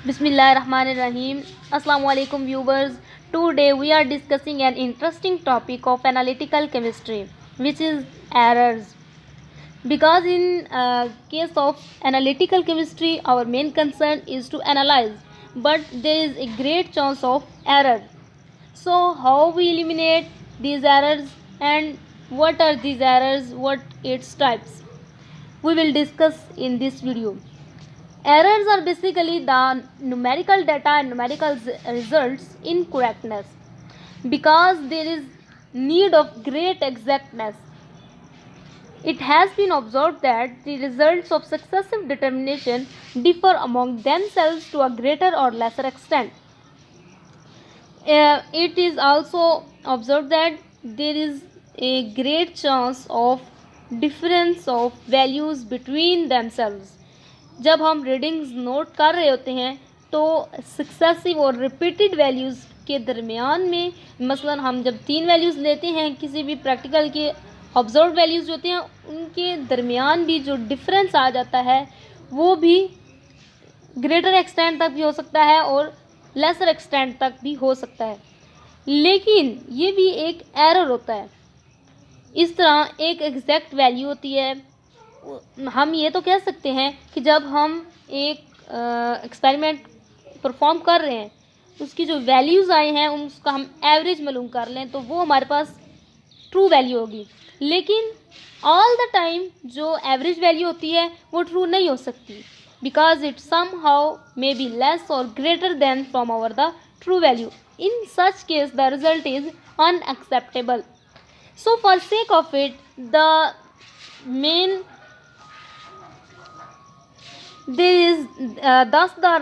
Bismillahirrahmanirrahim. Assalamualaikum viewers. Today we are discussing an interesting topic of analytical chemistry, which is errors. Because in case of analytical chemistry, our main concern is to analyze, but there is a great chance of error. So how we eliminate these errors and what are these errors, what its types, we will discuss in this video. Errors are basically the numerical data and numerical results incorrectness. Because there is need of great exactness, it has been observed that the results of successive determination differ among themselves to a greater or lesser extent. It is also observed that there is a great chance of difference of values between themselves. जब हम readings note कर रहे होते हैं तो successive और repeated values के दरमियान में, मसलन हम जब 3 वैल्यूज़ लेते हैं किसी भी प्रैक्टिकल के, ऑब्जर्व वैल्यूज़ जो होते हैं उनके दरमियान भी जो डिफरेंस आ जाता है वो भी ग्रेटर एक्सटेंट तक भी हो सकता है और लेसर एक्सटेंट तक भी हो सकता है, लेकिन ये भी एक एरर होता है. इस तरह एक एग्जैक्ट वैल्यू होती है. हम ये तो कह सकते हैं कि जब हम एक एक्सपेरिमेंट परफॉर्म कर रहे हैं उसकी जो वैल्यूज़ आए हैं उसका हम एवरेज मालूम कर लें तो वो हमारे पास ट्रू वैल्यू होगी, लेकिन ऑल द टाइम जो एवरेज वैल्यू होती है वो ट्रू नहीं हो सकती, because it somehow may be less or greater than from our the true value. In such case the result is unacceptable. So for sake of it, the main there is thus the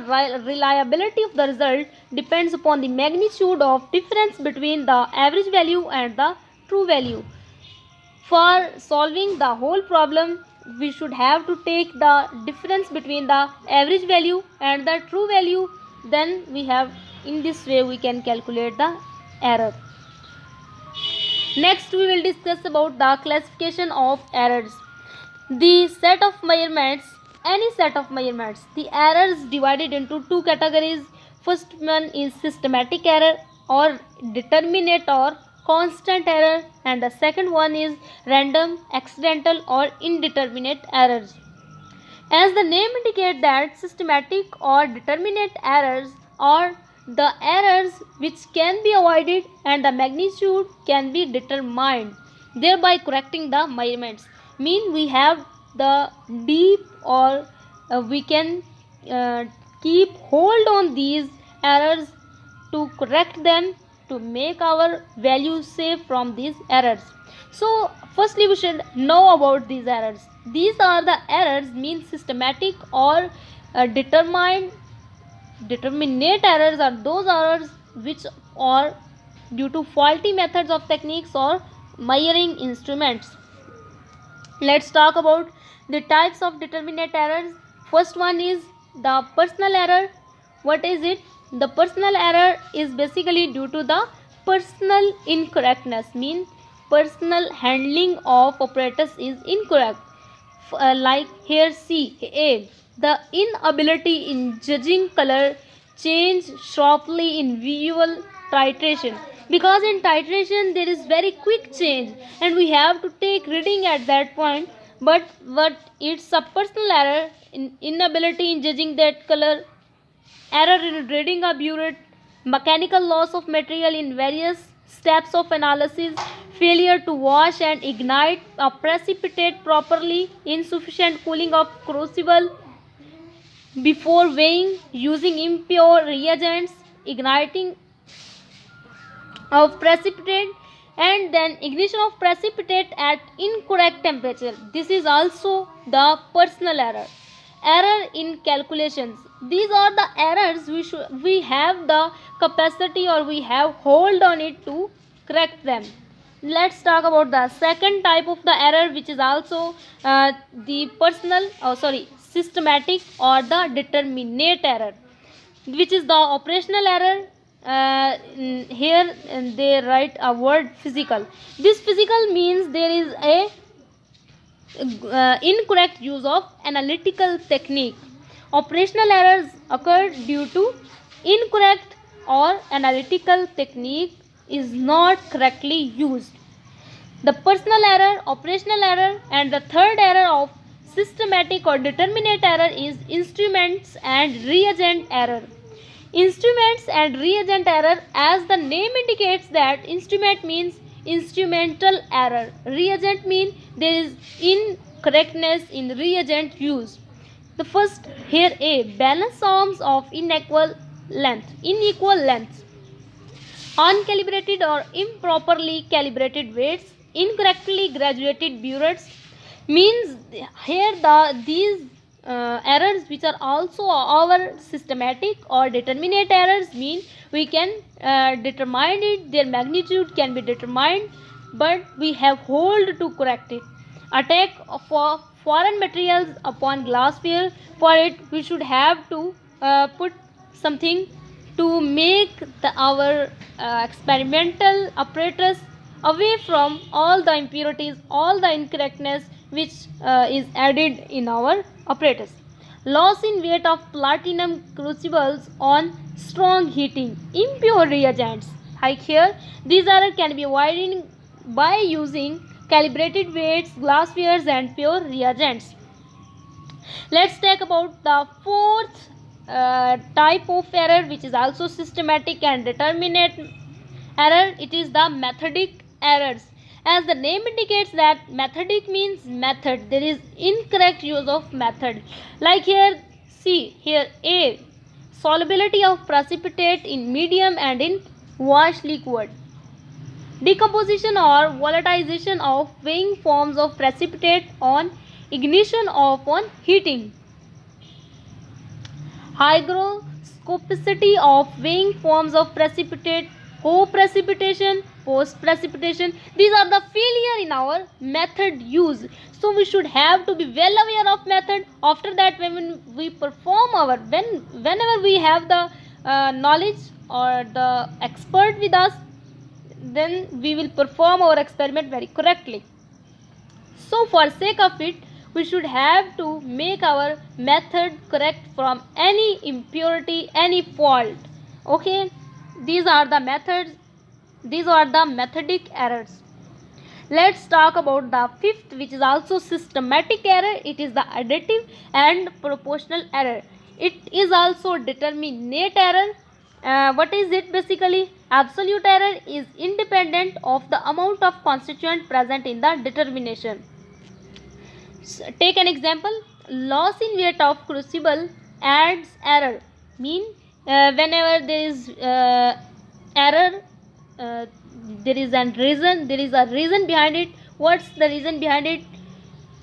reliability of the result depends upon the magnitude of difference between the average value and the true value. For solving the whole problem, we should have to take the difference between the average value and the true value. Then we have, in this way we can calculate the error. Next we will discuss about the classification of errors. The set of measurements, any set of measurements, the errors divided into two categories. First one is systematic error or determinate or constant error, and the second one is random, accidental or indeterminate errors. As the name indicates that systematic or determinate errors are the errors which can be avoided and the magnitude can be determined, thereby correcting the measurements. Mean we have the deep or we can keep hold on these errors to correct them, to make our values safe from these errors. So firstly we should know about these errors. These are the errors mean systematic or determinate errors are those errors which are due to faulty methods of techniques or measuring instruments. Let's talk about the types of determinate errors. First one is the personal error. What is it? The personal error is basically due to the personal incorrectness, mean personal handling of apparatus is incorrect. Like here see A, the inability in judging color change sharply in visual titration, because in titration there is very quick change and we have to take reading at that point, but it's a personal error in inability in judging that color, error in reading a burette, mechanical loss of material in various steps of analysis, failure to wash and ignite a precipitate properly, insufficient cooling of crucible before weighing, using impure reagents, igniting of precipitate, and then ignition of precipitate at incorrect temperature. This is also the personal error. Error in calculations. These are the errors we have the capacity or we have hold on it to correct them. Let's talk about the second type of the error, which is also the systematic or the determinate error, which is the operational error. Here they write a word physical. This physical means there is a incorrect use of analytical technique Operational errors occur due to incorrect or analytical technique is not correctly used. The personal error, operational error, and the third error of systematic or determinate error is instruments and reagent error. Instruments and reagent error, as the name indicates that instrument means instrumental error, reagent means there is incorrectness in reagent used. The first here A, balance arms of unequal length, uncalibrated or improperly calibrated weights, incorrectly graduated burettes, means here these errors which are also our systematic or determinate errors mean we can determine it, their magnitude can be determined, but we have hold to correct it. Attack for foreign materials upon glassware, for it we should have to put something to make our experimental apparatus away from all the impurities, all the incorrectness which is added in our apparatus. Loss in weight of platinum crucibles on strong heating, impure reagents. Like here, these errors can be avoided by using calibrated weights, glasswares, and pure reagents. Let's talk about the fourth type of error, which is also systematic and determinate error. It is the methodic errors. As the name indicates that methodic means method, there is incorrect use of method. Like here, see here A, solubility of precipitate in medium and in wash liquid, decomposition or volatilization of weighing forms of precipitate on ignition or on heating, hygroscopicity of weighing forms of precipitate, co-precipitation, post-precipitation. These are the failure in our method use. So we should have to be well aware of method. After that, when we perform whenever we have the knowledge or the expert with us, then we will perform our experiment very correctly. So for sake of it, we should have to make our method correct from any impurity, any fault. Okay, these are the methods, these are the methodic errors. Let's talk about the fifth, which is also systematic error. It is the additive and proportional error. It is also determinate error. What is it basically? Absolute error is independent of the amount of constituent present in the determination. Take an example. Loss in weight of crucible adds error. Mean whenever there is error, there is a reason behind it. What's the reason behind it?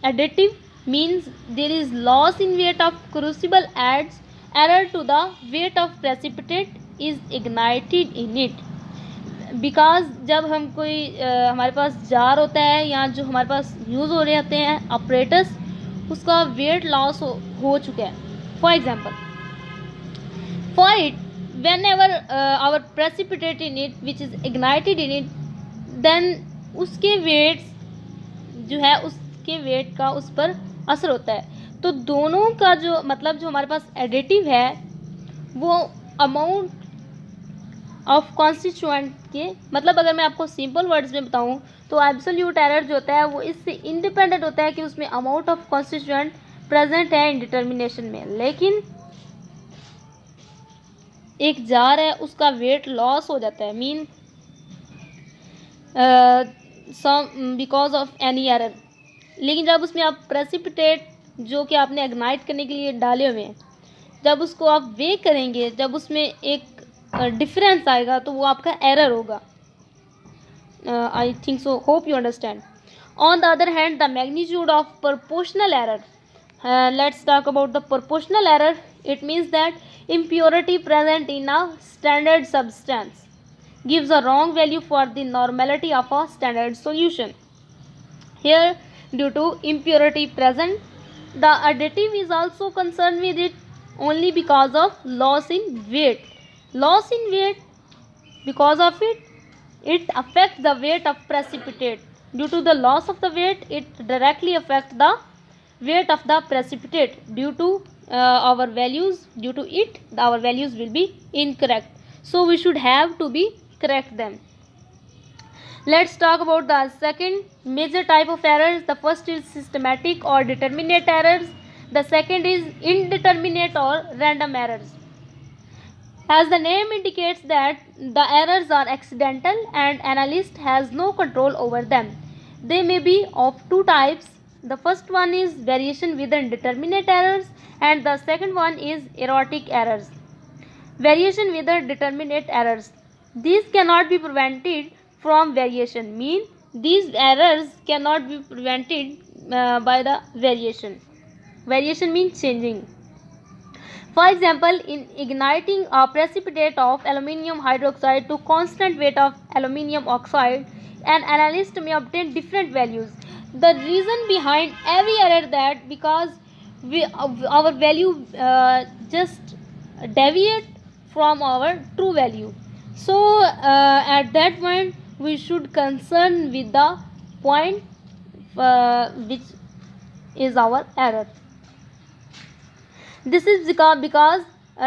Additive means there is loss in weight of crucible adds error to the weight of precipitate is ignited in it. Because जब हम कोई हमारे पास jar होता है या जो हमारे पास use हो रहे होते हैं ऑपरेटर्स, उसका वेट लॉस हो चुका है. For example, for it whenever our precipitate in it which is ignited in it, then उसके वेट जो है उसके वेट का उस पर असर होता है. तो दोनों का जो मतलब जो हमारे पास एडिटिव है वो अमाउंट ऑफ कॉन्स्टिट्यूएंट के, मतलब अगर मैं आपको सिंपल वर्ड्स में बताऊं तो एब्सोल्यूट एरर जो होता है वो इससे इंडिपेंडेंट होता है कि उसमें अमाउंट ऑफ कॉन्स्टिट्यूएंट प्रेजेंट है इन डिटर्मिनेशन में. लेकिन एक जार है उसका वेट लॉस हो जाता है, mean some because of any error. लेकिन जब उसमें आप प्रेसिपिटेट जो कि आपने इग्नाइट करने के लिए डाले हुए हैं, जब उसको आप वे करेंगे, जब उसमें एक डिफरेंस आएगा तो वो आपका एरर होगा. I think so, hope you understand. On the other hand, the magnitude of proportional error. Let's talk about the proportional error. It means that impurity present in a standard substance gives a wrong value for the normality of a standard solution. Here, due to impurity present, the additive is also concerned with it only because of loss in weight. Loss in weight, because of it, it affects the weight of precipitate. Due to the loss of the weight, it directly affects the weight of the precipitate. Due to our values, due to it our values will be incorrect. So we should have to be correct them. Let's talk about the second major type of errors. The first is systematic or determinate errors. The second is indeterminate or random errors. As the name indicates that the errors are accidental and analyst has no control over them. They may be of two types. The first one is variation within determinate errors and the second one is erratic errors. Variation within determinate errors. These cannot be prevented from variation. Mean these errors cannot be prevented by the variation. Variation means changing. For example, in igniting a precipitate of aluminium hydroxide to constant weight of aluminium oxide, an analyst may obtain different values. The reason behind every error that because our value just deviate from our true value. So at that point we should concern with the point which is our error. This is because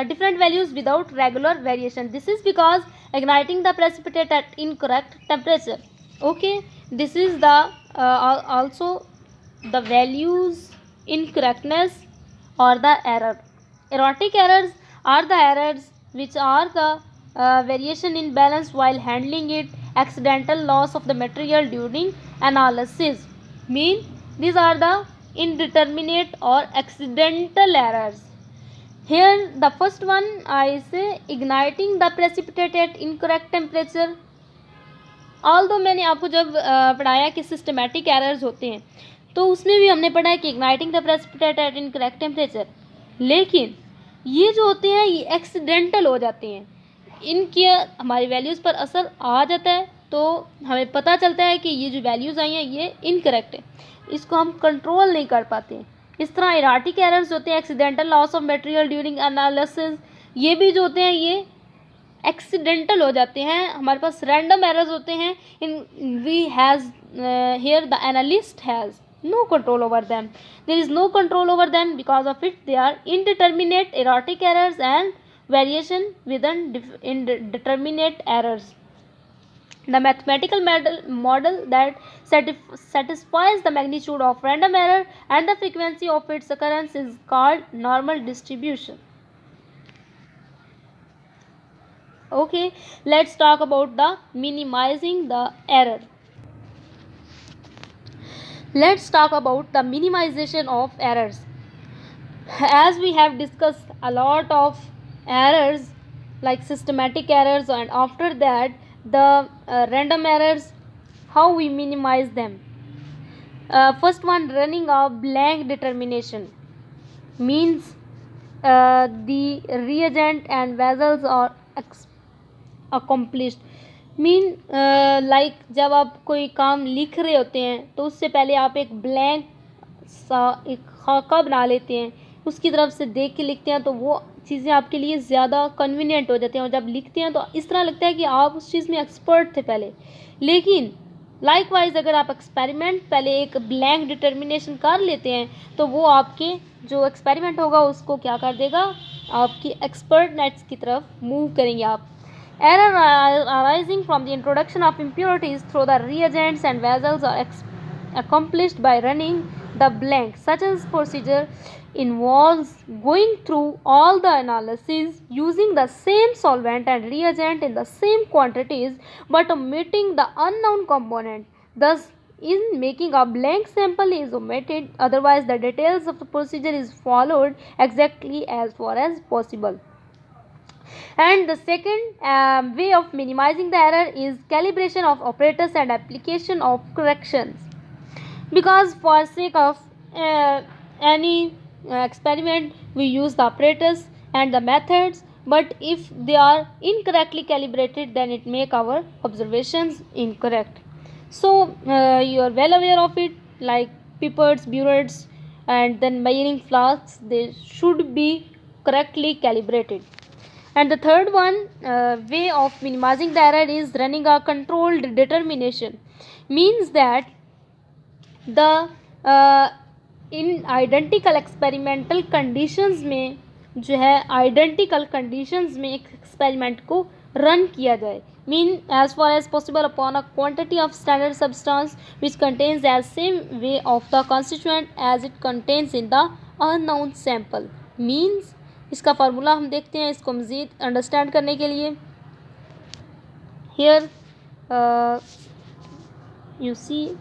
different values without regular variation. This is because igniting the precipitate at incorrect temperature. Okay, this is the also the values incorrectness or the error. Erratic errors are the errors which are the variation in balance while handling it, accidental loss of the material during analysis. Mean these are the indeterminate or accidental errors. Here the first one I say igniting the precipitate at incorrect temperature. Although मैंने आपको जब पढ़ाया कि systematic errors होते हैं तो उसमें भी हमने पढ़ा है कि igniting the precipitate at incorrect temperature, लेकिन ये जो होते हैं ये एक्सीडेंटल हो जाते हैं, इनके हमारी वैल्यूज़ पर असर आ जाता है तो हमें पता चलता है कि ये जो वैल्यूज़ आई हैं ये इनकरेक्ट है, इसको हम कंट्रोल नहीं कर पाते हैं. इस तरह इराटिक एरर्स होते हैं accidental loss of material during analysis, ये भी जो होते हैं ये एक्सीडेंटल हो जाते हैं. हमारे पास रैंडम एरर्स होते हैं, in we has here the analyst has no control over them. There is no control over them, because of it they are indeterminate erratic errors and variation within indeterminate errors. The mathematical model that satisfies the magnitude of random error and the frequency of its occurrence is called normal distribution. Okay, let's talk about the minimizing the error. Let's talk about the minimization of errors. As we have discussed a lot of errors like systematic errors and after that the random errors, how we minimize them. First one, running a blank determination, means the reagent and vessels are accomplished. Mean like जब आप कोई काम लिख रहे होते हैं तो उससे पहले आप एक ब्लैंक सा एक खाका बना लेते हैं, उसकी तरफ से देख के लिखते हैं तो वो चीज़ें आपके लिए ज़्यादा कन्वीनियंट हो जाती हैं और जब लिखते हैं तो इस तरह लगता है कि आप उस चीज़ में एक्सपर्ट थे पहले. लेकिन लाइकवाइज अगर आप एक्सपेरिमेंट पहले एक ब्लैंक डिटर्मिनेशन कर लेते हैं तो वो आपके जो एक्सपेरिमेंट होगा उसको क्या कर देगा, आपकी एक्सपर्टनेस की तरफ मूव करेंगे आप. Error arising from the introduction of impurities through the reagents and vessels are accomplished by running the blank. Such a procedure involves going through all the analyses using the same solvent and reagent in the same quantities but omitting the unknown component. Thus, in making a blank sample is omitted, otherwise the details of the procedure is followed exactly as far as possible. And the second way of minimizing the error is calibration of operators and application of corrections. Because for sake of any experiment we use the operators and the methods, but if they are incorrectly calibrated then it make our observations incorrect. So you are well aware of it, like pipettes, burettes and then measuring flasks, they should be correctly calibrated. And the third one way of minimizing the error is running a controlled determination, means that the in identical experimental conditions में जो है identical conditions में एक experiment को run किया जाए, mean as far as possible upon a quantity of standard substance which contains as same way of the constituent as it contains in the unknown sample. Means इसका formula हम देखते हैं इसको मज़ीद अंडरस्टैंड करने के लिए। Here you see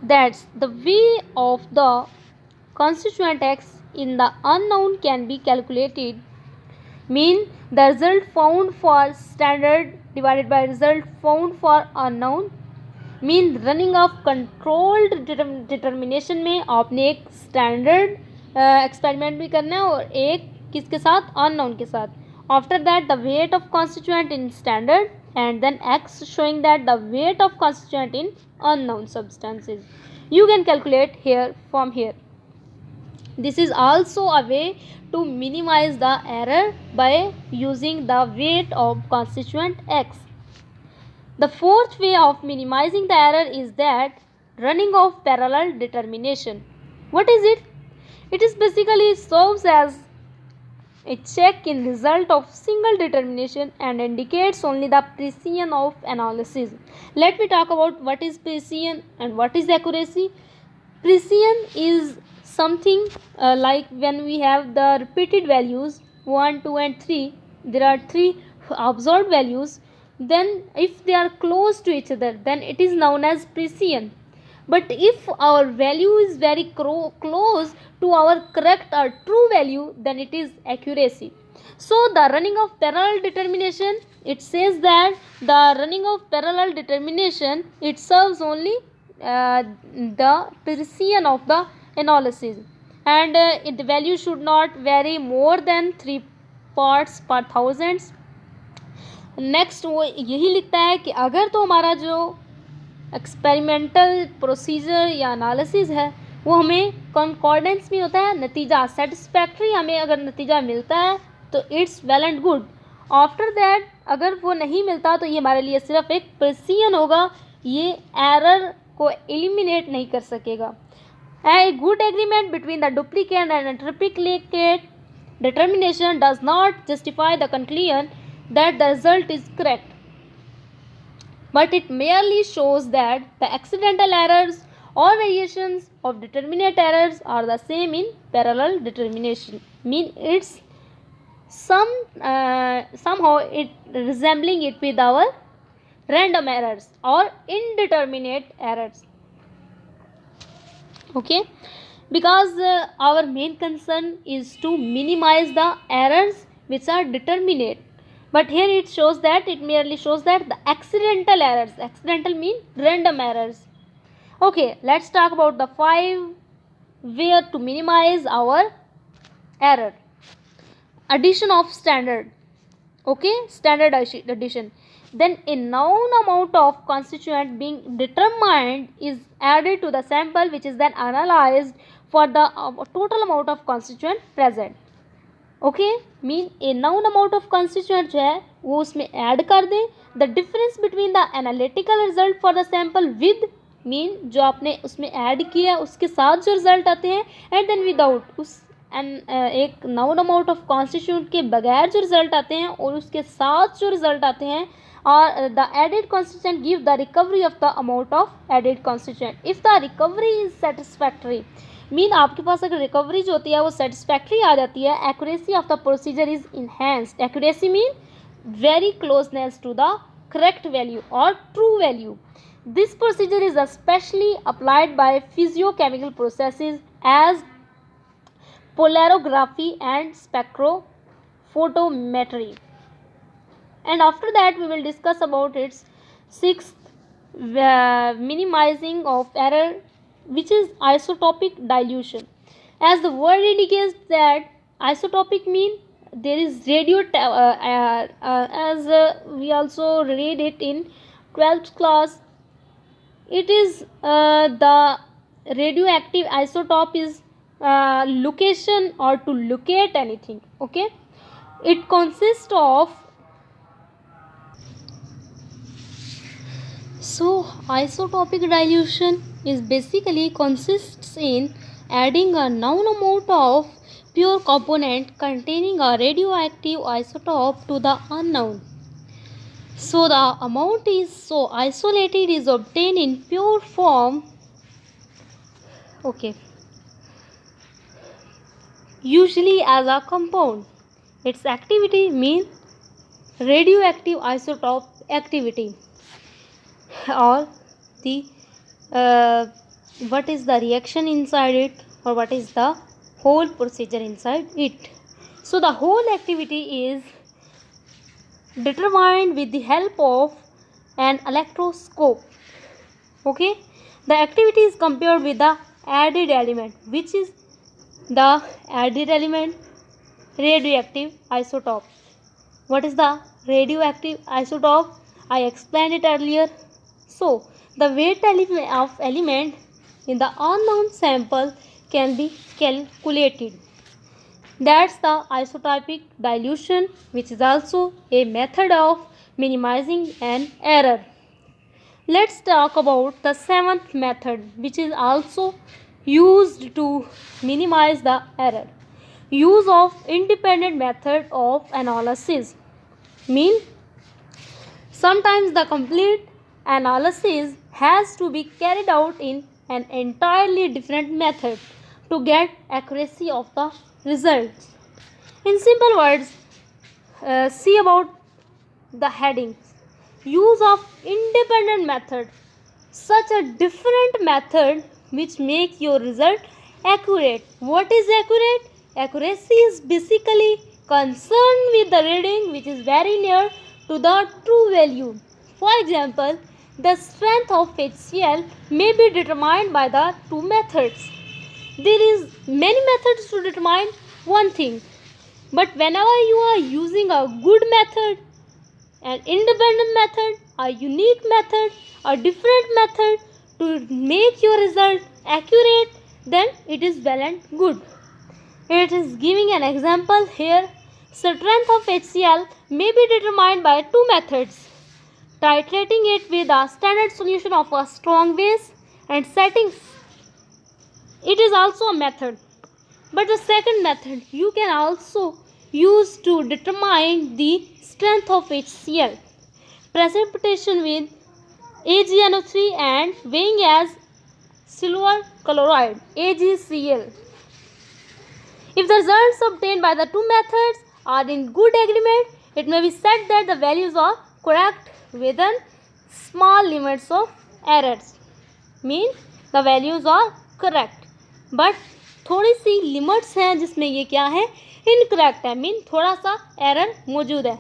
that the way of the constituent x in the unknown can be calculated, mean the result found for standard divided by result found for unknown, mean running of controlled determination में आपने एक standard experiment भी करना है और एक किसके साथ, अननोन के साथ. After that the weight of constituent in standard and then x showing that the weight of constituent in unknown substances. You can calculate here from here. This is also a way to minimize the error by using the weight of constituent x. The fourth way of minimizing the error is that running of parallel determination. What is it? It is basically serves as a check in result of single determination and indicates only the precision of analysis. Let me talk about what is precision and what is accuracy. Precision is something like when we have the repeated values 1, 2 and 3, there are 3 observed values, then if they are close to each other then it is known as precision. But if our value is very close to our correct or true value, then it is accuracy. So the running of parallel determination, it says that the running of parallel determination, it serves only the precision of the analysis, and the value should not vary more than 3 parts per thousands. Next वो यही लिखता है कि अगर तो हमारा जो experimental procedure या एनालिसिस है वो हमें कॉन्कॉर्डेंस में होता है, नतीजा सेटिस्फैक्ट्री हमें अगर नतीजा मिलता है तो it's well and good. After that अगर वो नहीं मिलता तो ये हमारे लिए सिर्फ एक प्रिसीजन होगा, ये एरर को एलिमिनेट नहीं कर सकेगा. A good agreement between the duplicate and triplicate determination does not justify the conclusion that the result is correct, but it merely shows that the accidental errors or variations of determinate errors are the same in parallel determination. Mean it's somehow it resembling it with our random errors or indeterminate errors. Okay, because our main concern is to minimize the errors which are determinate. But here it shows that it merely shows that the accidental errors, accidental mean random errors. Okay, let's talk about the 5 ways to minimize our error. Addition of standard. Okay, standard addition. Then a known amount of constituent being determined is added to the sample, which is then analyzed for the total amount of constituent present. Okay, mean a noun amount of constituent जो है वो उसमें add कर दें. The difference between the analytical result for the sample with, mean जो आपने उसमें add किया उसके साथ जो रिजल्ट आते हैं, एंड देन विदाउट उस एक नाउन अमाउंट ऑफ कॉन्स्टिट्यूएंट के बगैर जो रिजल्ट आते हैं और उसके साथ जो रिजल्ट आते हैं, और the added constituent give the recovery of the amount of added constituent if the recovery is satisfactory. Mean आपके पास अगर रिकवरी जो होती है वो सेटिस्फैक्ट्री आ जाती है, accuracy of the procedure is enhanced. Accuracy mean very closeness to the correct value और true value. This procedure is specially applied by physicochemical processes as polarography and spectrophotometry. And after that we will discuss about its 6th minimizing of error, which is isotopic dilution. As the word indicates that isotopic mean there is as we also read it in 12th class, it is the radioactive isotope is location or to locate anything. Okay, it consists of So isotopic dilution is basically consists in adding a known amount of pure component containing a radioactive isotope to the unknown. So the amount is so isolated is obtained in pure form. Okay. Usually as a compound. Its activity means radioactive isotope activity, or the what is the reaction inside it, or what is the whole procedure inside it. So the whole activity is determined with the help of an electroscope. Okay, the activity is compared with the added element. Which is the added element? Radioactive isotope. What is the radioactive isotope? I explained it earlier. So the weight of element in the unknown sample can be calculated. That's the isotopic dilution, which is also a method of minimizing an error. Let's talk about the seventh method, which is also used to minimize the error. Use of independent method of analysis. Mean sometimes the complete analysis has to be carried out in an entirely different method to get accuracy of the results. In simple words, see about the headings. Use of independent method. Such a different method which make your result accurate. What is accurate? Accuracy is basically concerned with the reading which is very near to the true value. For example, the strength of HCl may be determined by the two methods. There is many methods to determine one thing, but whenever you are using a good method, an independent method, a unique method, a different method to make your result accurate, then it is well and good. It is giving an example here. Strength of HCl may be determined by two methods: titrating it with a standard solution of a strong base and setting. It is also a method. But the second method you can also use to determine the strength of HCl. Precipitation with AgNO3 and weighing as silver chloride AgCl. If the results obtained by the two methods are in good agreement, it may be said that the values are correct within small limits of errors. Mean the values are correct, but थोड़ी सी limits हैं जिसमें ये क्या है, incorrect है. Mean थोड़ा सा error मौजूद है.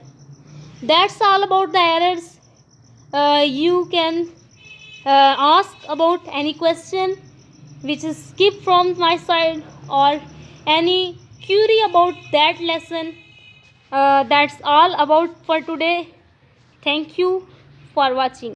That's all about the errors. You can ask about any question which is skipped from my side, or any query about that lesson. That's all about for today. Thank you for watching.